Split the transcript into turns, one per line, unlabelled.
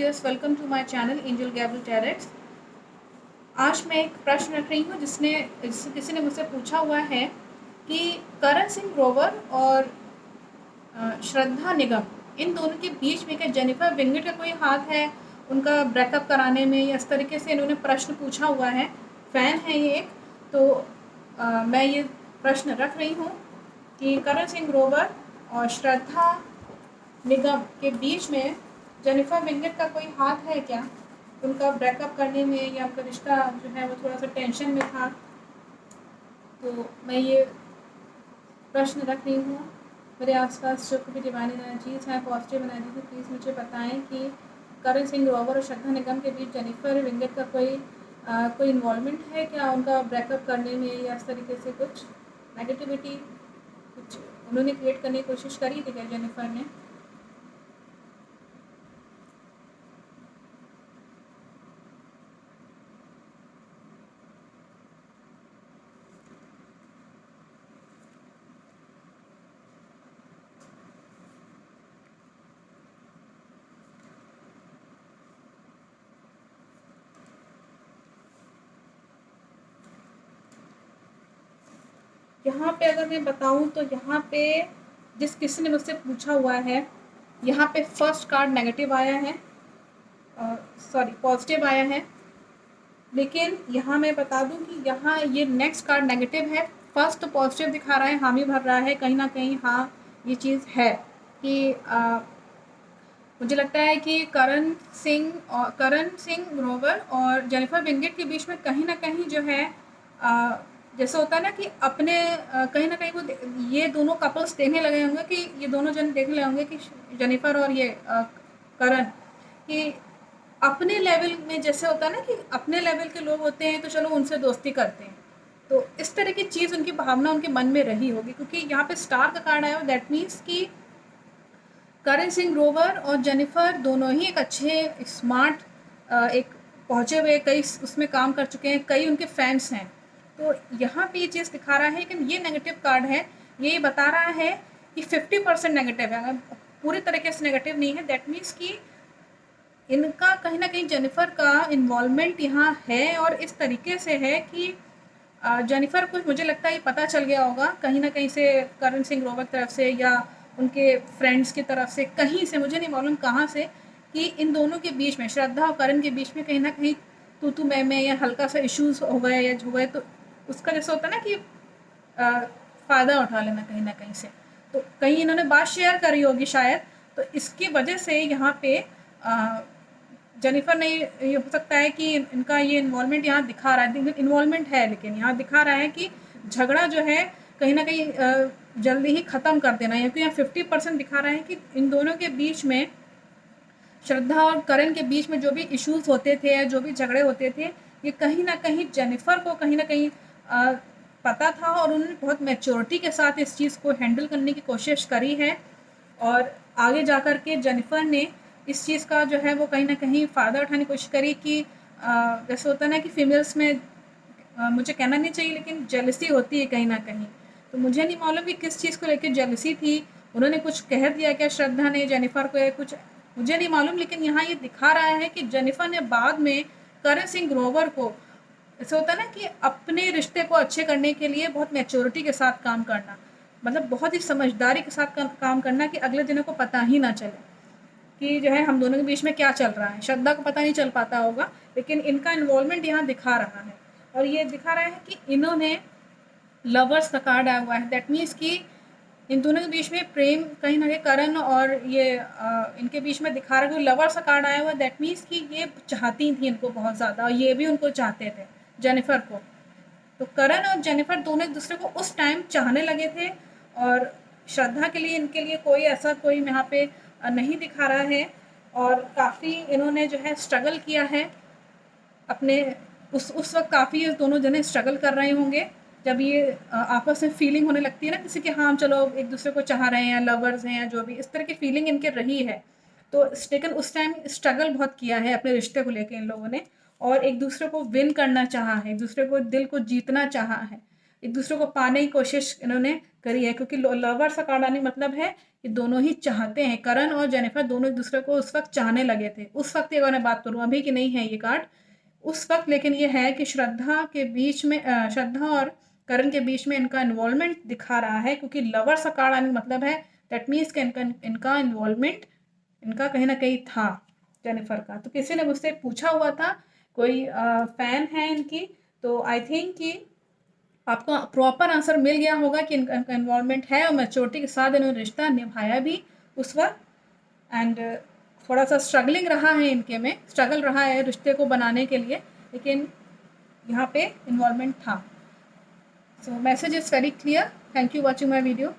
Viewers, welcome to my channel Angel Gabriel Tarots. आज मैं एक प्रश्न रख रही हूँ जिसने किसी ने मुझसे पूछा हुआ है कि करण सिंह ग्रोवर और श्रद्धा निगम, इन दोनों के बीच में क्या जेनिफर विंगेट का कोई हाथ है उनका ब्रेकअप कराने में, या इस तरीके से इन्होंने प्रश्न पूछा हुआ है। फ़ैन है ये एक, तो मैं ये प्रश्न रख रही हूँ कि करण सिंह ग्रोवर और श्रद्धा निगम के बीच में जेनिफर विंगेट का कोई हाथ है क्या उनका ब्रेकअप करने में, या उनका रिश्ता जो है वो थोड़ा सा टेंशन में था। तो मैं ये प्रश्न रख रही हूँ। मेरे आसपास जो भी डिवाइन एनर्जीज हैं, पॉजिटिव एनर्जीज हैं, प्लीज़ मुझे बताएं कि करण सिंह ग्रोवर और श्रद्धा निगम के बीच जेनिफर विंगेट का कोई इन्वॉल्वमेंट है क्या उनका ब्रेकअप करने में, या इस तरीके से कुछ नेगेटिविटी कुछ उन्होंने क्रिएट करने की कोशिश करी थी क्या जेनिफर ने। यहाँ पे अगर मैं बताऊँ तो यहाँ पे जिस किसी ने मुझसे पूछा हुआ है, यहाँ पे फर्स्ट कार्ड नेगेटिव आया है, सॉरी पॉजिटिव आया है, लेकिन यहाँ मैं बता दूँ कि यहाँ ये नेक्स्ट कार्ड नेगेटिव है। फर्स्ट तो पॉजिटिव दिखा रहा है, हामी भर रहा है कहीं ना कहीं। हाँ, ये चीज़ है कि मुझे लगता है कि करण सिंह ग्रोवर और जेनिफर विंगेट के बीच में कहीं ना कहीं जो है जैसे होता है ना कि अपने कहीं ना कहीं वो ये दोनों कपल्स देखने लगे होंगे, कि ये दोनों जन देखने लगे होंगे कि जेनिफर और ये करण, कि अपने लेवल में जैसे होता है ना कि अपने लेवल के लोग होते हैं तो चलो उनसे दोस्ती करते हैं। तो इस तरह की चीज़ उनकी भावना उनके मन में रही होगी, क्योंकि यहाँ पे स्टार का कार्ड आया, दैट मीन्स कि करण सिंह ग्रोवर और जेनिफर दोनों ही एक अच्छे स्मार्ट एक पहुँचे हुए, कई उसमें काम कर चुके हैं, कई उनके फैंस हैं। तो यहाँ पे ये चीज़ दिखा रहा है, लेकिन ये नेगेटिव कार्ड है। ये बता रहा है कि 50% नेगेटिव है, पूरी तरीके से नेगेटिव नहीं है। दैट मीन्स कि इनका कहीं ना कहीं जेनिफर का इन्वॉल्वमेंट यहाँ है, और इस तरीके से है कि जेनिफर को मुझे लगता है ये पता चल गया होगा कहीं ना कहीं से, करण सिंह ग्रोवर की तरफ से या उनके फ्रेंड्स की तरफ से, कहीं से, मुझे नहीं मालूम कहाँ से, कि इन दोनों के बीच में, श्रद्धा और करण के बीच में कहीं ना कहीं तू मैं या हल्का सा इश्यूज हो गए या हो गए। तो उसका जैसा होता है ना कि फ़ायदा उठा लेना कहीं ना कहीं से। तो कहीं इन्होंने बात शेयर करी होगी शायद, तो इसकी वजह से यहाँ पे जेनिफर ने, ये हो सकता है कि इनका ये इन्वॉल्वमेंट यहाँ दिखा रहा है, इन्वॉल्वमेंट है, लेकिन यहाँ दिखा रहा है कि झगड़ा जो है कहीं ना कहीं जल्दी ही ख़त्म कर देना है, क्योंकि यहाँ 50% दिखा रहा है कि इन दोनों के बीच में, श्रद्धा और करण के बीच में जो भी इश्यूज होते थे या जो भी झगड़े होते थे, ये कहीं ना कहीं जेनिफर को कहीं ना कहीं पता था, और उन्होंने बहुत मैच्योरिटी के साथ इस चीज़ को हैंडल करने की कोशिश करी है। और आगे जा कर के जेनिफर ने इस चीज़ का जो है वो कहीं ना कहीं फ़ायदा उठाने की कोशिश करी कि जैसे होता है ना कि फीमेल्स में मुझे कहना नहीं चाहिए, लेकिन जेलसी होती है कहीं ना कहीं। तो मुझे नहीं मालूम कि किस चीज़ को लेकर जेलसी थी, उन्होंने कुछ कह दिया क्या श्रद्धा ने जेनिफर को, या कुछ मुझे नहीं मालूम, लेकिन यहाँ ये दिखा रहा है कि जेनिफर ने बाद में करण सिंह ग्रोवर को, ऐसा होता है ना कि अपने रिश्ते को अच्छे करने के लिए बहुत मैच्योरिटी के साथ काम करना, मतलब बहुत ही समझदारी के साथ काम करना, कि अगले दिनों को पता ही ना चले कि जो है हम दोनों के बीच में क्या चल रहा है। श्रद्धा को पता नहीं चल पाता होगा, लेकिन इनका इन्वॉल्वमेंट यहाँ दिखा रहा है। और ये दिखा रहा है कि इन्होंने लवर्स का कार्ड आया हुआ है, दैट मीन्स कि इन दोनों के बीच में प्रेम, कहीं ना कहीं करण और ये इनके बीच में दिखा रहा है। लवर्स का कार्ड आया हुआ है, दैट मीन्स कि ये चाहती थी इनको बहुत ज़्यादा, और ये भी उनको चाहते थे, जेनिफर को। तो करण और जेनिफर दोनों एक दूसरे को उस टाइम चाहने लगे थे, और श्रद्धा के लिए इनके लिए कोई ऐसा कोई यहाँ पे नहीं दिखा रहा है। और काफ़ी इन्होंने जो है स्ट्रगल किया है अपने, उस वक्त काफ़ी दोनों जने स्ट्रगल कर रहे होंगे, जब ये आपस में फीलिंग होने लगती है ना किसी के, हाँ चलो एक दूसरे को चाह रहे हैं या लवर्स हैं या जो भी इस तरह की फीलिंग इनके रही है। तो लेकिन उस टाइम स्ट्रगल बहुत किया है अपने रिश्ते को लेकर इन लोगों ने, और एक दूसरे को विन करना चाहा है, एक दूसरे को दिल को जीतना चाहा है। एक दूसरे को पाने की कोशिश इन्होंने करी है, क्योंकि लवर्स का कार्ड आने मतलब है कि दोनों ही चाहते हैं, करण और जेनिफर दोनों एक दूसरे को उस वक्त चाहने लगे थे। उस वक्त की अगर मैं बात करूँ, अभी की नहीं है ये कार्ड, उस वक्त। लेकिन ये है कि श्रद्धा के बीच में श्रद्धा और करण के बीच में इनका इन्वॉल्वमेंट दिखा रहा है, क्योंकि लवर्स का कार्ड आने का मतलब है दैट मीन्स कि इनका इन्वॉल्वमेंट इनका कहीं ना कहीं था जेनिफर का। तो किसी ने मुझसे पूछा हुआ था, कोई फैन है इनकी, तो आई थिंक कि आपको प्रॉपर आंसर मिल गया होगा कि इनका इन्वॉल्वमेंट है और मैच्योरिटी के साथ इन्होंने रिश्ता निभाया भी उस वक्त। एंड थोड़ा सा स्ट्रगलिंग रहा है इनके में, स्ट्रगल रहा है रिश्ते को बनाने के लिए, लेकिन यहाँ पे इन्वॉल्वमेंट था। So message is very clear. Thank you watching my video.